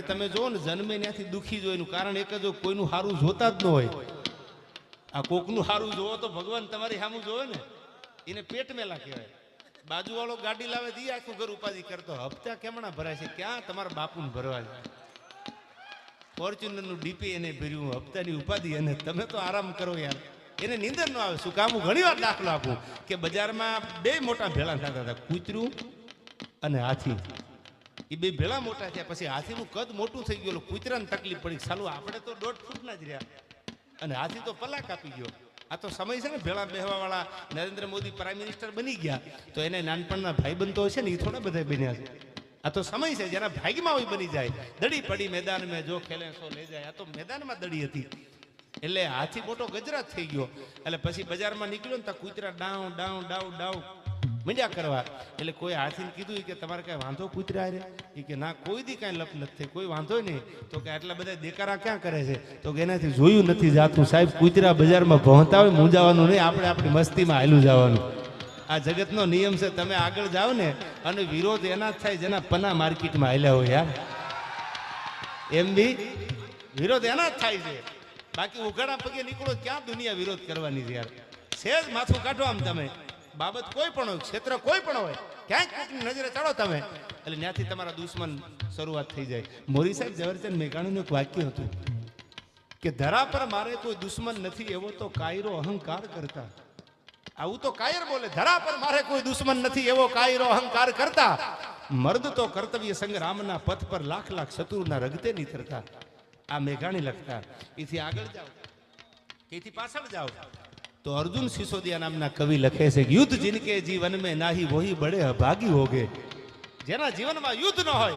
તમે જો ને જન્મે ત્યાંથી દુખી જ હોય એનું કારણ એક જ કોઈનું સારું જોતા જ ન હોય. આ કોકનું સારું જોવો તો ભગવાન તમારી સામું જોવે ને, એને પેટ મેલા કહેવાય. બાજુવાળો ગાડી લાવે દી આખું ઘર ઉપાધિ કરતો, હપ્તા કેમણા ભરાય છે, ક્યાં તમારા બાપુને ભરવા છે. ફોર્ચ્યુનરનું ડીપી એને ભર્યું, હપ્તાની ઉપાધિ, અને તમે તો આરામ કરો યાર. એને નીંદર ન આવે. શું કામ? હું ઘણી વાર દાખલો આપું કે બજારમાં બે મોટા ભેળા થતા હતા, કૂતરું અને હાથી. એ બે ભેળા મોટા થયા પછી હાથીનું કદ મોટું થઈ ગયું, કૂતરાને તકલીફ પડી. સાલું આપણે તો 1.5 ફૂટના જ રહ્યા અને હાથી તો પલાક આપી ગયો. આ તો સમય છે ને, ભેળા બેહવા વાળા. નરેન્દ્ર મોદી પ્રાઇમ મિનિસ્ટર બની ગયા તો એને નાનપણના ભાઈબંધો છે ને, એ થોડા બધા બન્યા છે. આ તો સમય છે જેના ભાગ્યમાં હોય બની જાય. દડી પડી મેદાન મેં જો ખેલે સો લઈ જાય. આ તો મેદાનમાં દડી હતી એટલે હાથી મોટો ગજરાત થઈ ગયો. એટલે પછી બજારમાં નીકળ્યો ને તો કૂતરા ડાઉ ડાઉ ડાઉ ડાઉ મજા કરવા. એટલે કોઈ હાથીને કીધું કે તમારે કઈ વાંધો કૂતરા રે? એ કે ના, કોઈ દી કાંઈ લપ નથી થઈ, કોઈ વાંધો નહીં. તો કે આટલા બધા દેકારા ક્યાં કરે છે? તો કે એનાથી જોયું નથી જાતું સાહેબ. કૂતરા બજારમાં ભણતા હોય મૂંઝાવાનું નહીં, આપણે આપણી મસ્તીમાં હાલું જવાનું. આ જગતનો નિયમ છે. તમે આગળ જાઓ ને અને વિરોધ એના જ થાય જેના પના માર્કેટમાં હાલ્યા હોય યાર. એમ બી વિરોધ એના જ થાય છે. બાકી ઉઘાડા પગે નીકળો ક્યાં દુનિયા વિરોધ કરવાની છે યાર. સેજ માથું કાઢો આમ તમે, બાબત કોઈ પણ હોય, ક્ષેત્ર કોઈ પણ હોય, ક્યાંક કોઈકની નજરે ચડો તમે એટલે ત્યાંથી તમારા દુશ્મન શરૂઆત થઈ જાય. મોરી સાહેબ ઝવેરચંદ મેઘાણીનું એક વાક્ય હતું કે ધરા પર મારે કોઈ દુશ્મન નથી એવો તો કાયરો અહંકાર કરતા. આવું તો કાયર બોલે, ધરા પર મારે કોઈ દુશ્મન નથી એવો કાયરો અહંકાર કરતા. મર્દ તો કર્તવ્ય સંગ્રામના પથ પર લાખ લાખ શત્રુના રગતે નીતરતા. આ મેઘાણી લખતા. એથી આગળ જાઓ કે એથી પાછળ જાઓ તો અર્જુન સિસોદિયા નામના કવિ લખે છે, યુદ્ધ જિનકે જીવન में नाही वही बड़े अभागी होगे. જેના જીવનમાં યુદ્ધ ન હોય